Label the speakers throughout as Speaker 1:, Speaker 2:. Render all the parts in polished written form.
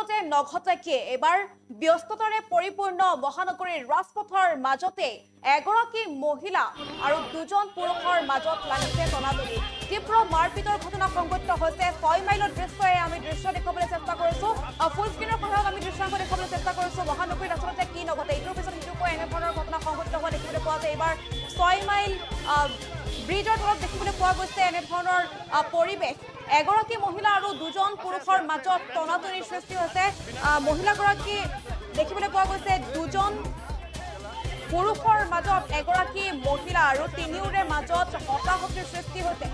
Speaker 1: আচলতে নঘটা কি এবাৰ ব্যস্ততাৰে পৰিপূৰ্ণ মহানগৰীৰ ৰাজপথৰ মাজতে এগৰাকী মহিলা আৰু দুজন পুৰুষৰ মাজত লাগিছে টনাটনি তীব্ৰ মাৰপিটৰ ঘটনা সংঘটিত হৈছে 6 মাইলৰ দৃশ্যয়ে আমি দৃশ্য দেখাবলৈ চেষ্টা কৰিছো ফুল স্ক্ৰীনৰ সহায়ত আমি দৃশ্যাংশ দেখাবলৈ চেষ্টা কৰিছো মহানগৰীত আচলতে কি নঘটে ইটোৰ পিছত সিটোকৈ এনেধৰণৰ ঘটনা সংঘটিত হোৱা দেখিবলৈ পোৱা যায় এবাৰ 6 মাইল ব্ৰিজৰ তলত দেখিবলৈ পোৱা গৈছে এনেধৰণৰ পৰিৱেশ এগৰাকী মহিলা আৰু দুজন পুৰুষৰ মাজত টনাটনিৰ সৃষ্টি হৈছে মহিলাগৰাকী দেখিবলৈ পোৱা গৈছে দুজন পুৰুষৰ মাজত এগৰাকী মহিলা আৰু তিনিওৰে মাজত হতাহতিৰ সৃষ্টি হৈছে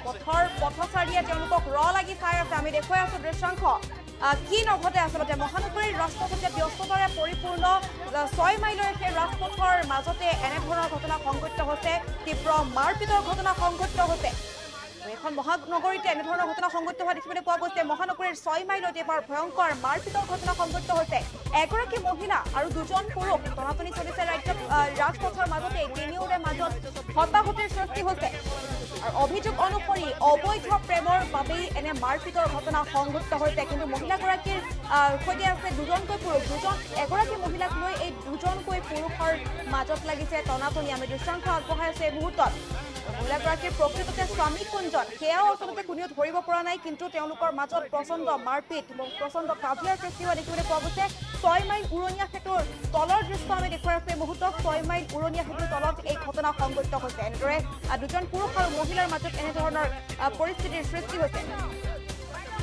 Speaker 1: পথচাৰীয়ে তেওঁলোকক লাগি চাই আছে আমি দেখুৱাই আছো দৃশ্যাংশ কি নঘটে আচলতে মহানগৰীৰ ৰাজপথতে ব্যস্ততাৰে পৰিপূৰ্ণ 6 মাইলৰ সেই ৰাজপথৰ মাজতে এনেধৰণৰ ঘটনা সংঘটিত হৈছে তীব্ৰ মাৰপিটৰ ঘটনা সংঘটিত হৈছে এখন মহানগৰীতে এনেধৰণৰ ঘটনা সংঘটিত হোৱা দেখিবলৈ পোৱা গৈছে মহানগৰীৰ 6 মাইলত এবাৰ ভয়ংকৰ মাৰপিটৰ ঘটনা সংঘটিত হৈছে এগৰাকী মহিলা আৰু দুজন পুৰুষ টনাটনি চলিছে ৰাজপথৰ মাজতে তিনিওৰে মাজত হতাহতিৰ সৃষ্টি হৈছে আৰু অভিযোগ অনুসৰি অবৈধ প্ৰেমৰ বাবেই এনে মাৰপিটৰ ঘটনা সংঘটিত হৈছে কিন্তু মহিলাগৰাকীৰ সৈতে আছে দুজনকৈ পুৰুষ এগৰাকী মহিলাক লৈ এই দুজনকৈ পুৰুষৰ মাজত লাগিছে টনাটনি আমি দৃশ্যাংশ আগবঢ়াই আছো এই মুহূৰ্তত মহিলাগৰাকীৰ প্ৰকৃততে স্বামী কোনজন সেয়াও আচলতে কোনেও ধৰিব পৰা নাই কিন্তু তেওঁলোকৰ মাজত প্ৰচণ্ড মাৰপিট প্ৰচণ্ড কাজিয়াৰ সৃষ্টি হোৱা দেখিবলৈ পোৱা গৈছে 6 মাইল উৰণীয়া সেতুৰ তলৰ দৃশ্য আমি দেখুৱাই আছো এই মুহূৰ্তত 6 মাইল উৰণীয়া সেতুৰ তলত এই ঘটনা সংঘটিত হৈছে এনেদৰে দুজন পুৰুষ আৰু মহিলাৰ মাজত এনেধৰণৰ পৰিস্থিতিৰ সৃষ্টি হৈছে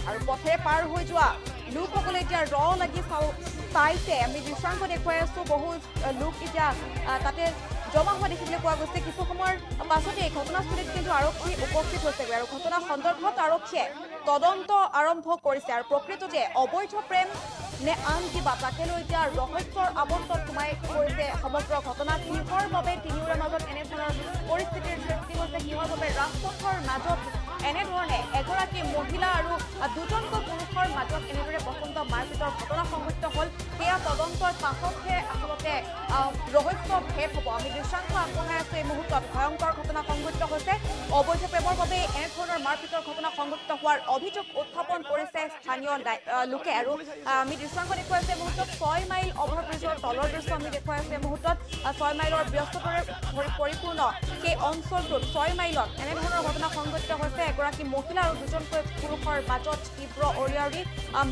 Speaker 1: আৰু পথেৰে পাৰ হৈ যোৱা লোকসকলে এতিয়া লাগি চাইছে আমি দৃশ্যাংশ দেখুৱাই আছো বহু লোক এতিয়া তাতে জমা হোৱা দেখিবলৈ পোৱা গৈছে কিছু সময়ৰ পাছতে এই ঘটনাস্থলীত কিন্তু আৰক্ষী উপস্থিত হৈছে আৰু ঘটনা সন্দৰ্ভত আৰক্ষীয়ে তদন্ত আৰম্ভ কৰিছে আৰু প্ৰকৃততে অবৈধ প্ৰেম নে আন কিবা তাকে লৈ এতিয়া ৰহস্যৰ আৱৰ্তত সোমাই পৰিছে সমগ্ৰ ঘটনা কিহৰ বাবে তিনিওৰে মাজত এনেধৰণৰ পৰিস্থিতিৰ সৃষ্টি হৈছে কিহৰ বাবে ৰাজপথৰ মাজত এনেধৰণে এগৰাকী মহিলা আৰু দুজনকৈ পুৰুষৰ মাজত এনেদৰে প্ৰচণ্ড মাৰপিটৰ ঘটনা সংঘটিত হ'ল সেয়া তদন্তৰ পাছতহে আচলতে ৰহস্য ভেদ হ'ব আমি দৃশ্যাংশ আগবঢ়াই আছো এই মুহূৰ্তত ভয়ংকৰ ঘটনা সংঘটিত হৈছে অবৈধ প্ৰেমৰ বাবে এনেধৰণৰ মাৰপিটৰ ঘটনা সংঘটিত হোৱাৰ অভিযোগ উত্থাপন কৰিছে স্থানীয় লোকে আৰু আমি দৃশ্যাংশ দেখুৱাই আছো এই মুহূৰ্তত 6 মাইল অভাৰব্ৰিজৰ তলৰ দৃশ্য আমি দেখুৱাই আছো এই মুহূৰ্তত 6 মাইলৰ ব্যস্ততাৰে পৰিপূৰ্ণ সেই অঞ্চলটোত 6 মাইলত এনেধৰণৰ ঘটনা সংঘটিত হৈছে এগৰাকী মহিলা আৰু দুজনকৈ পুৰুষৰ মাজত তীব্ৰ অৰিয়াৰি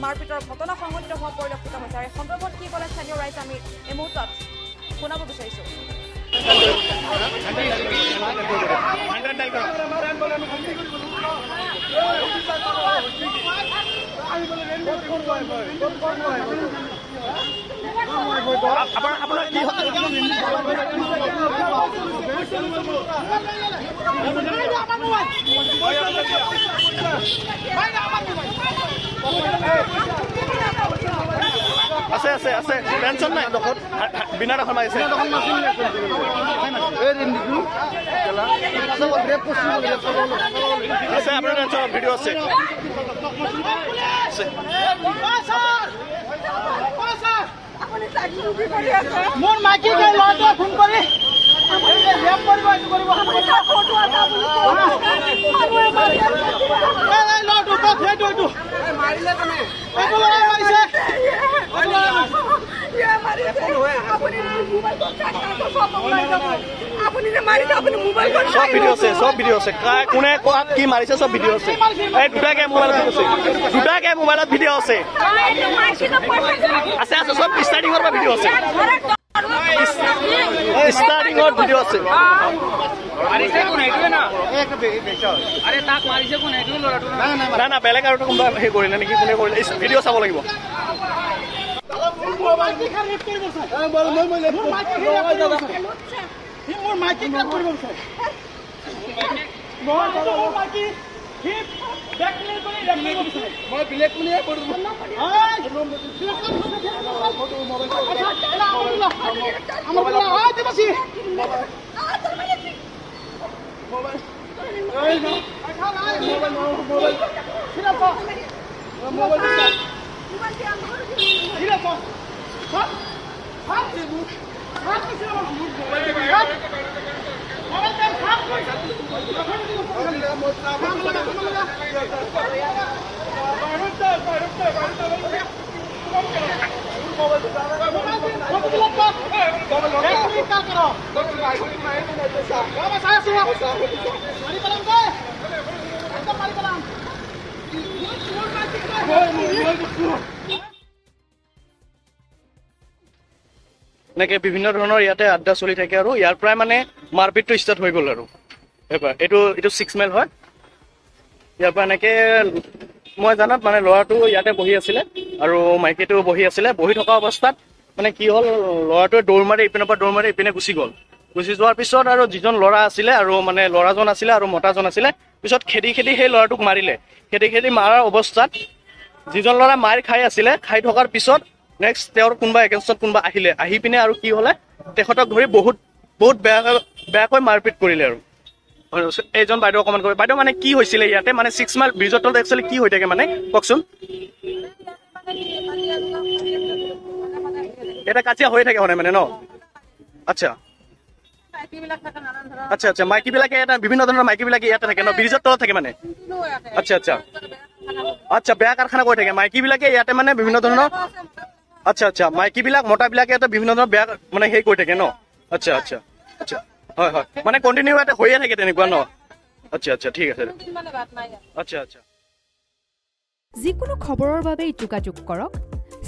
Speaker 1: মাৰপিটৰ ঘটনা সংঘটিত হোৱা পৰিলক্ষিত হৈছে আৰু এই সন্দৰ্ভত কি ক'লে স্থানীয় ৰাইজ আমি এই মুহূৰ্তত শুনাব বিচাৰিছো
Speaker 2: আপোনাৰ কি আছে আছে আছে টেনশন নাই দখত বিনা দখল মাৰিছে আছে আপোনাৰ টেনশন ভিডিঅ' আছে
Speaker 3: মোৰ মাইকী ল'ৰাটোৱে ফোন কৰি
Speaker 2: সব ভিডিঅ' আছে কোনে কোৱাত কি মাৰিছে সব ভিডিঅ' আছে এই দুটাকে মোবাইলত ভিডিঅ' আছে আছে আছে সব ষ্টাৰ্টিঙৰ পৰা ভিডিঅ' আছে ষ্টাৰ্টিঙৰ ভিডিঅ' আছে না না বেলেগ আৰু কোনোবা সেই কৰিলে নেকি কোনে কৰিলে ভিডিঅ' চাব লাগিব
Speaker 3: মোৰ মাইকী কাম কৰিব বিচাৰে মই বেলেগ কোনে কৰিব क्या करो मैं साया सुनो मारी कलम दे एकदम मारी कलम
Speaker 2: এনেকৈ বিভিন্ন ধৰণৰ ইয়াতে আড্ডা চলি থাকে আৰু ইয়াৰ পৰাই মানে মাৰপিটটো ষ্টাৰ্ট হৈ গ'ল আৰু এবাৰ এইটো 6 মাইল হয় ইয়াৰ পৰা এনেকৈ মই জানাত মানে ল'ৰাটো ইয়াতে বহি আছিলে আৰু মাইকীটো বহি আছিলে বহি থকা অৱস্থাত মানে কি হ'ল ল'ৰাটোৱে দৌৰ মাৰি ইপিনৰ পৰা দৌৰ মাৰি ইপিনে গুচি গ'ল গুচি যোৱাৰ পিছত আৰু যিজন ল'ৰা আছিলে আৰু মানে ল'ৰাজন আছিলে আৰু মতাজন আছিলে পিছত খেদি সেই ল'ৰাটোক মাৰিলে খেদি মাৰাৰ অৱস্থাত যিজন ল'ৰা মাৰ খাই আছিলে খাই থকাৰ পিছত নেক্সট তেওঁৰ কোনোবা এগেইনষ্টত কোনোবা আহিলে আহি পিনে আৰু কি হ'লে তেখেতক ধৰি বহুত বেয়াকৈ মাৰপিট কৰিলে আৰু এইজন বাইদেউ অকণমান কয় বাইদেউ মানে কি হৈছিলে ইয়াতে মানে 6 মাইল ব্ৰিজৰ তলত একচুৱেলি কি হৈ থাকে মানে কওকচোন এটা কাজিয়া হৈ থাকে মানে ন আচ্ছা আচ্ছা আচ্ছা মাইকীবিলাকে এটা বিভিন্ন ধৰণৰ মাইকীবিলাকে ইয়াতে থাকে ন ব্ৰিজৰ তলত থাকে মানে আচ্ছা আচ্ছা আচ্ছা বেয়া কাৰখানা কৰি থাকে মাইকীবিলাকে ইয়াতে মানে বিভিন্ন ধৰণৰ আচ্ছা আচ্ছা মাইকীবিলাক মতাবিলাকে ইয়াতে বিভিন্ন ধৰণৰ বেয়া মানে হেৰি কৰি থাকে ন আচ্ছা আচ্ছা আচ্ছা হয় হয় মানে কণ্টিনিউ ইয়াতে হৈয়ে থাকে তেনেকুৱা ন আচ্ছা আচ্ছা ঠিক আছে আচ্ছা আচ্ছা
Speaker 4: যিকোনো খবৰৰ বাবে যোগাযোগ কৰক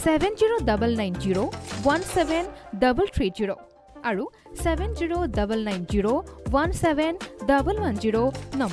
Speaker 4: 7099017330 আৰু 7099017110